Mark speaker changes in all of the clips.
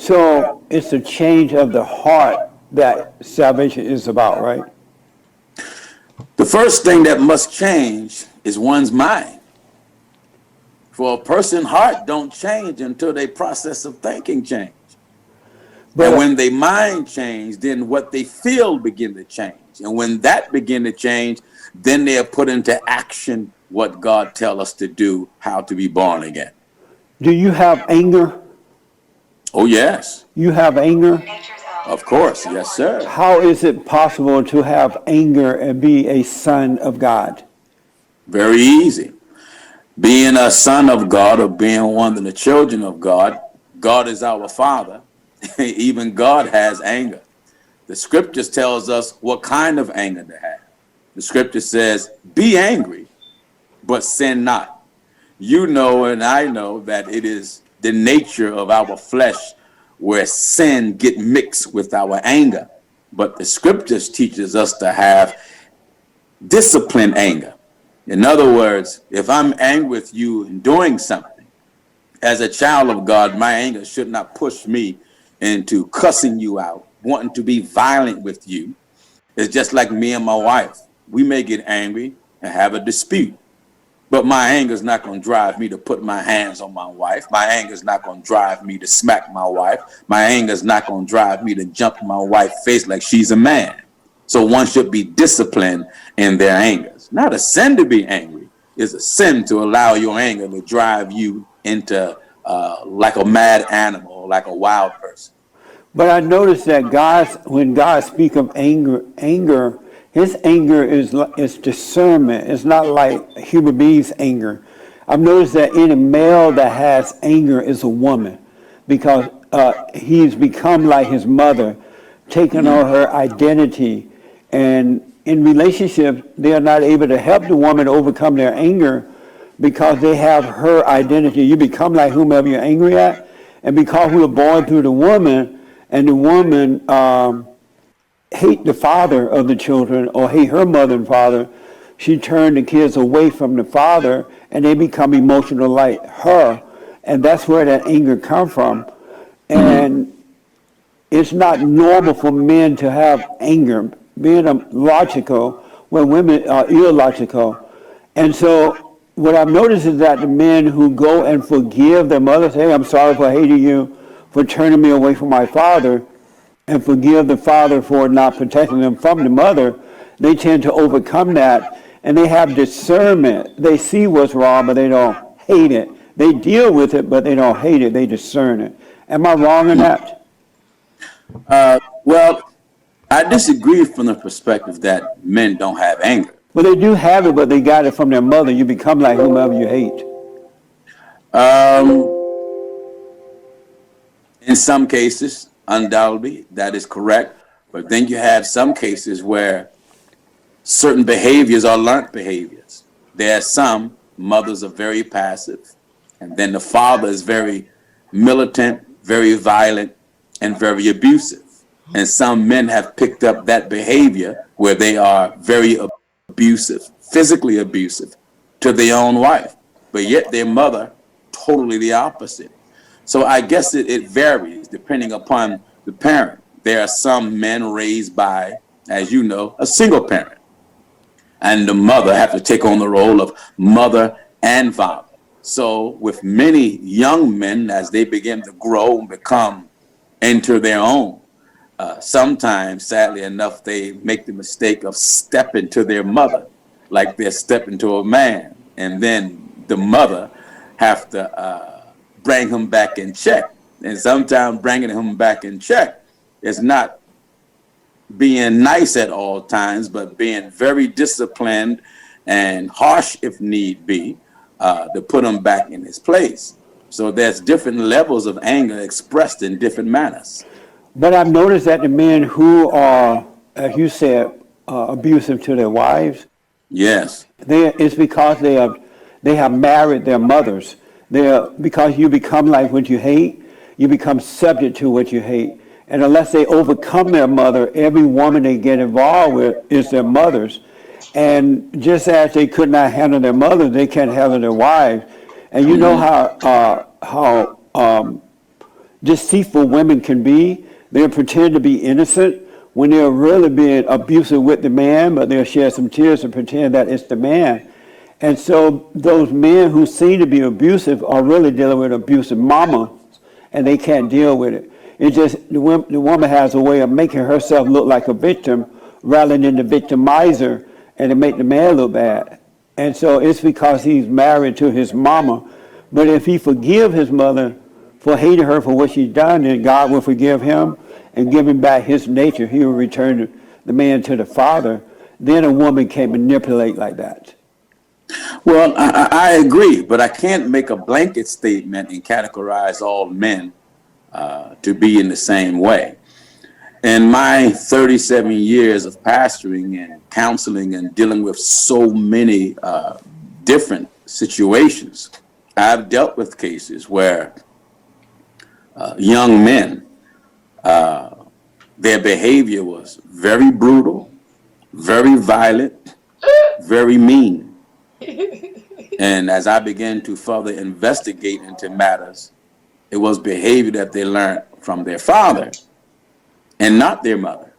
Speaker 1: So it's the change of the heart that salvation is about, right?
Speaker 2: The first thing that must change is one's mind. For a person's heart don't change until their process of thinking change.
Speaker 1: But
Speaker 2: And when their mind change, then what they feel begin to change. And when that begin to change, then they are put into action what God tell us to do, how to be born again.
Speaker 1: do you have anger?
Speaker 2: Oh, yes,
Speaker 1: You have anger?
Speaker 2: of course. Yes, sir.
Speaker 1: How is it possible to have anger and be a son of God?
Speaker 2: Very easy. Being a son of God or being one of the children of God, God is our Father. Even God has anger. The scriptures tells us what kind of anger to have. The scripture says, be angry, but sin not. You know and I know that it is the nature of our flesh where sin get mixed with our anger. But the scriptures teaches us to have disciplined anger. In other words, if I'm angry with you in doing something, as a child of God, my anger should not push me into cussing you out, wanting to be violent with you. It's just like me and my wife. We may get angry and have a dispute, but my anger is not going to drive me to put my hands on my wife. My anger is not going to drive me to smack my wife. My anger is not going to drive me to jump in my wife's face like she's a man. So one should be disciplined in their angers. Not a sin to be angry. It's a sin to allow your anger to drive you into like a mad animal, like a wild person.
Speaker 1: But I noticed that when God speaks of anger, his anger is discernment. It's not like human beings' anger. I've noticed that any male that has anger is a woman because he's become like his mother, taking on her identity. And in relationships, they are not able to help the woman overcome their anger because they have her identity. You become like whomever you're angry at. And because we were born through the woman, and the woman hate the father of the children or hate her mother and father, she turned the kids away from the father and they become emotional like her. And that's where that anger comes from. And it's not normal for men to have anger. Men are logical when women are illogical. And so what I've noticed is that the men who go and forgive their mother, say, hey, I'm sorry for hating you, for turning me away from my father, and forgive the father for not protecting them from the mother, they tend to overcome that. And they have discernment. They see what's wrong, but they don't hate it. They deal with it, but they don't hate it. They discern it. Am I wrong in that?
Speaker 2: Well, I disagree from the perspective that men don't have anger.
Speaker 1: Well, they do have it, but they got it from their mother. You become like whomever you hate.
Speaker 2: In some cases, undoubtedly, that is correct. But then you have some cases where certain behaviors are learned behaviors. There are some mothers are very passive, and then the father is very militant, very violent, and very abusive. And some men have picked up that behavior where they are very abusive, physically abusive to their own wife, but yet their mother, totally the opposite. So I guess it varies depending upon the parent. There are some men raised by, as you know, a single parent. And the mother have to take on the role of mother and father. So with many young men, as they begin to grow and enter their own, sometimes, sadly enough, they make the mistake of stepping to their mother like they're stepping to a man. And then the mother have to bring him back in check. And sometimes bringing him back in check is not being nice at all times, but being very disciplined and harsh if need be, to put him back in his place. So there's different levels of anger expressed in different manners.
Speaker 1: But I've noticed that the men who are, as you said, abusive to their wives,
Speaker 2: yes,
Speaker 1: it's because they have married their mothers. Because you become like what you hate, you become subject to what you hate. And unless they overcome their mother, every woman they get involved with is their mothers. And just as they could not handle their mothers, they can't handle their wives. And you know how deceitful women can be. They'll pretend to be innocent when they're really being abusive with the man, but they'll shed some tears and pretend that it's the man. And so those men who seem to be abusive are really dealing with abusive mama, and they can't deal with it. It's just the woman has a way of making herself look like a victim rather than the victimizer, and to make the man look bad. And so it's because he's married to his mama. But if he forgive his mother for hating her for what she's done, then God will forgive him and give him back his nature. He will return the man to the father. Then a woman can't manipulate like that.
Speaker 2: Well, I agree, but I can't make a blanket statement and categorize all men to be in the same way. In my 37 years of pastoring and counseling and dealing with so many different situations, I've dealt with cases where young men, their behavior was very brutal, very violent, very mean. And as I began to further investigate into matters, it was behavior that they learned from their father and not their mother.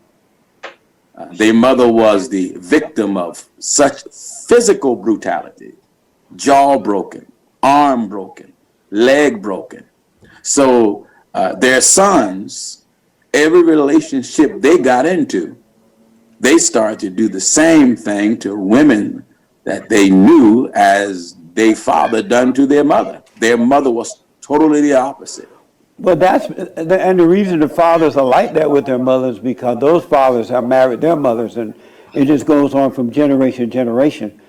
Speaker 2: Their mother was the victim of such physical brutality, jaw broken, arm broken, leg broken. So their sons, every relationship they got into, they started to do the same thing to women that they knew as their father done to their mother. Their mother was totally the opposite.
Speaker 1: But and the reason the fathers are like that with their mothers because those fathers have married their mothers, and it just goes on from generation to generation.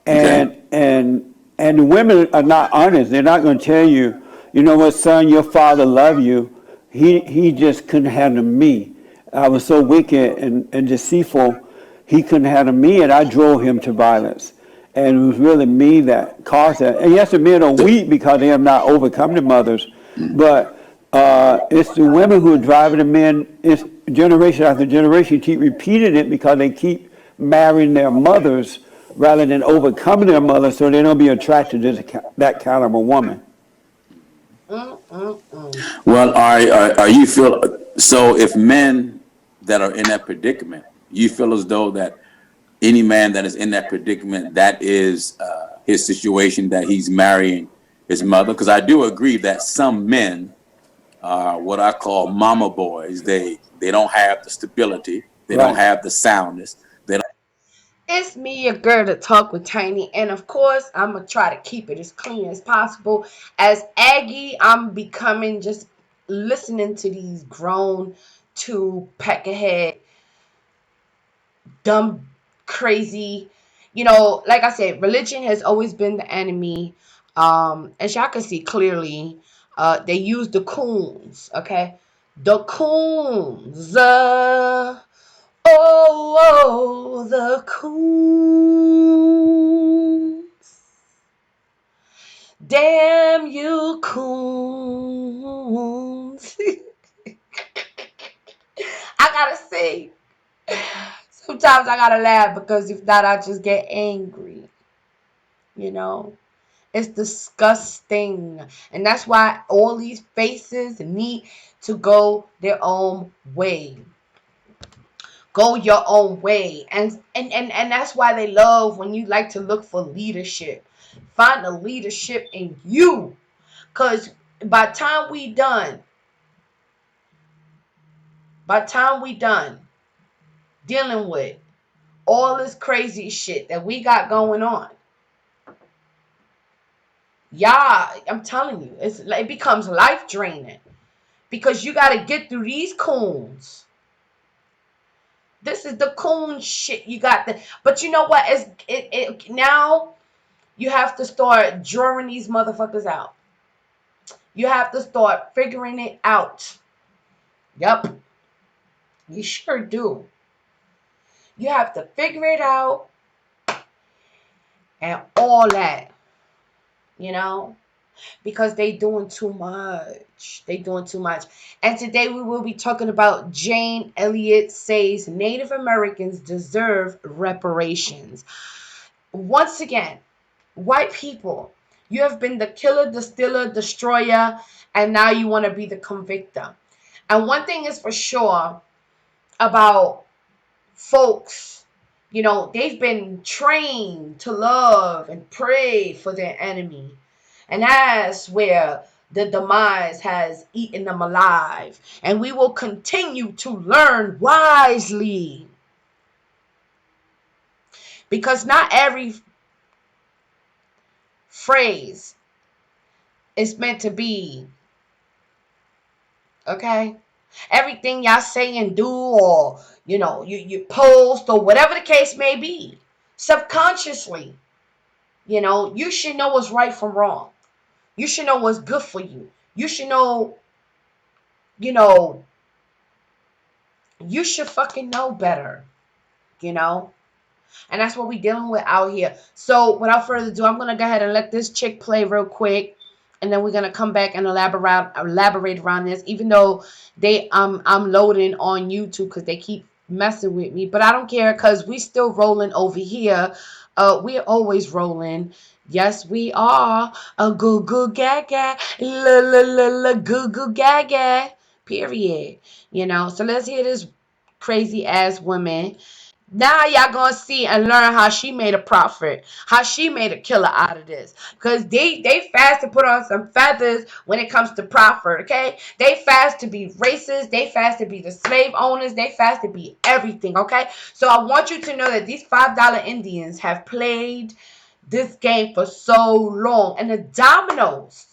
Speaker 2: Okay.
Speaker 1: And the women are not honest. They're not going to tell you, you know what, son, your father loved you. He just couldn't handle me. I was so wicked and deceitful. He couldn't handle me, and I drove him to violence. And it was really me that caused that. And yes, the men are weak because they have not overcome the mothers, but it's the women who are driving the men. It's generation after generation keep repeating it because they keep marrying their mothers rather than overcoming their mothers, so they don't be attracted to that kind of a woman.
Speaker 2: Well, are you feel so? If men that are in that predicament, you feel as though that any man that is in that predicament, that is his situation, that he's marrying his mother? Because I do agree that some men are what I call mama boys. They don't have the stability. They don't
Speaker 1: Right.
Speaker 2: have the soundness. They don't.
Speaker 3: It's me, your girl, to talk with Tiny, and of course, I'm gonna try to keep it as clean as possible. As Aggie, I'm becoming just listening to these grown to peck ahead, dumb, crazy. Like I said, religion has always been the enemy. As y'all can see clearly, they use the coons. Okay, the coons. Oh, the coons. Damn you, coons. I gotta say, sometimes I gotta laugh because if not, I just get angry. You know? It's disgusting. And that's why all these faces need to go their own way. Go your own way. And that's why they love when you like to look for leadership. Find the leadership in you. Cause by the time we done, dealing with all this crazy shit that we got going on, y'all, I'm telling you, it becomes life draining because you got to get through these coons. This is the coon shit you got. But you know what? Now you have to start drawing these motherfuckers out. You have to start figuring it out. Yup, you sure do. You have to figure it out and all that, you know, because they doing too much. They doing too much. And today we will be talking about Jane Elliot says Native Americans deserve reparations. Once again, white people, You have been the killer, the stealer, destroyer, and now you want to be the convictor. And one thing is for sure about folks, they've been trained to love and pray for their enemy. And that's where the demise has eaten them alive. And we will continue to learn wisely. Because not every phrase is meant to be, okay? Everything y'all say and do, or you post, or whatever the case may be, subconsciously, you should know what's right from wrong. You should know what's good for you. You should know, you should fucking know better, and that's what we dealing with out here. So without further ado, I'm gonna go ahead and let this chick play real quick, and then we're gonna come back and elaborate around this. Even though I'm loading on YouTube because they keep messing with me, but I don't care because we still rolling over here. We're always rolling. Yes, we are a goo goo gaga, la la la la goo goo gaga. Period. So let's hear this crazy ass woman. Now y'all gonna see and learn how she made a profit, how she made a killer out of this. Because they fast to put on some feathers when it comes to profit, okay? They fast to be racist, they fast to be the slave owners, they fast to be everything, okay? So I want you to know that these $5 Indians have played this game for so long, and the dominoes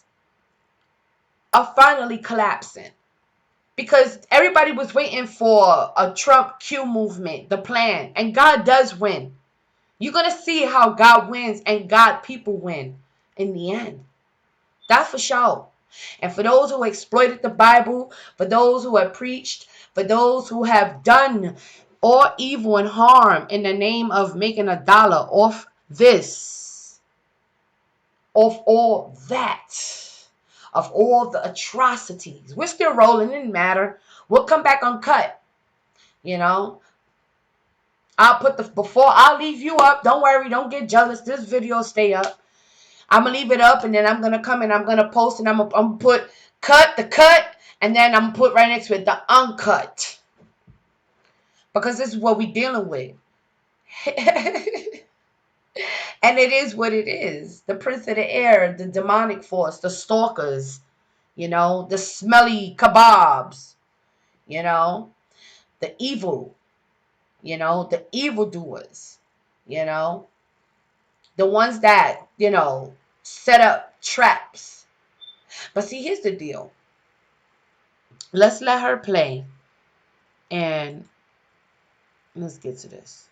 Speaker 3: are finally collapsing. Because everybody was waiting for a Trump Q movement, the plan. And God does win. You're going to see how God wins and God people win in the end. That's for sure. And for those who exploited the Bible, for those who have preached, for those who have done all evil and harm in the name of making a dollar off this, off all that, of all the atrocities. We're still rolling, it didn't matter. We'll come back uncut. I'll put before I'll leave you up. Don't worry, don't get jealous. This video stay up. I'm gonna leave it up, and then I'm gonna come and I'm gonna post, and I'm gonna put the cut, and then I'm gonna put right next to it the uncut. Because this is what we're dealing with. And it is what it is. The prince of the air, the demonic force, the stalkers, the smelly kebabs, the evil, the evildoers, the ones that, set up traps. But see, here's the deal. Let's let her play, and let's get to this.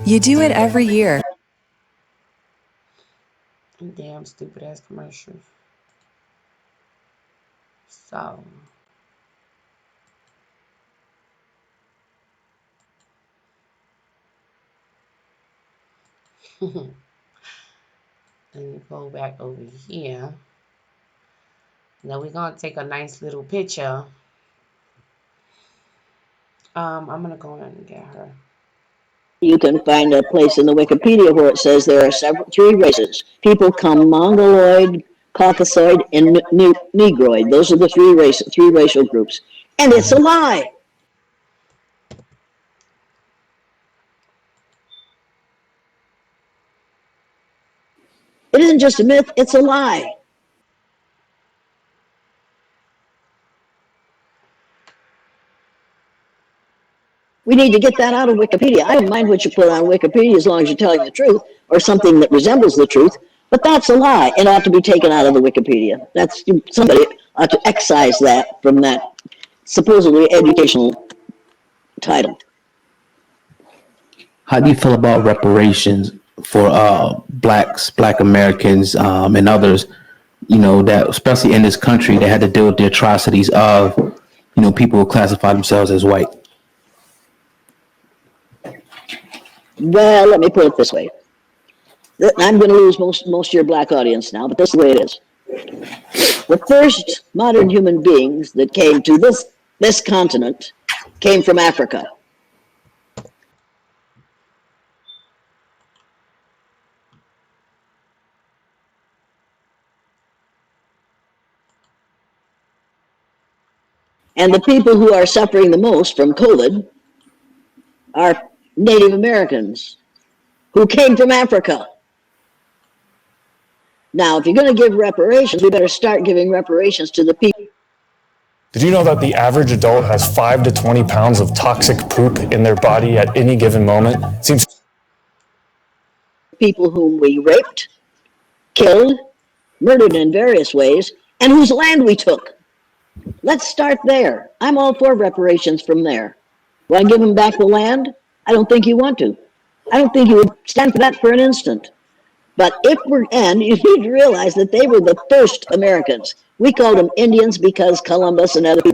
Speaker 4: You do it every year.
Speaker 3: Damn stupid ass commercial. So let me go back over here. Now we're gonna take a nice little picture. I'm gonna go in and get her.
Speaker 5: You can find a place in the Wikipedia where it says there are three races. People come Mongoloid, Caucasoid, and Negroid. Those are the three racial groups. And it's a lie. It isn't just a myth, it's a lie. We need to get that out of Wikipedia. I don't mind what you put on Wikipedia as long as you're telling the truth or something that resembles the truth, but that's a lie. It ought to be taken out of the Wikipedia. Somebody ought to excise that from that supposedly educational title.
Speaker 6: How do you feel about reparations for Black Americans, and others, that especially in this country, they had to deal with the atrocities of, people who classify themselves as white?
Speaker 5: Well, let me put it this way. I'm going to lose most of your Black audience now, but this is the way it is. The first modern human beings that came to this continent came from Africa. And the people who are suffering the most from COVID are Native Americans who came from Africa. Now, if you're going to give reparations, we better start giving reparations to the people.
Speaker 7: Did you know that the average adult has 5 to 20 pounds of toxic poop in their body at any given moment? Seems
Speaker 5: People whom we raped, killed, murdered in various ways, and whose land we took. Let's start there. I'm all for reparations from there. Want to give them back the land? I don't think you want to. I don't think you would stand for that for an instant. But and you need to realize that they were the first Americans. We called them Indians because Columbus and other people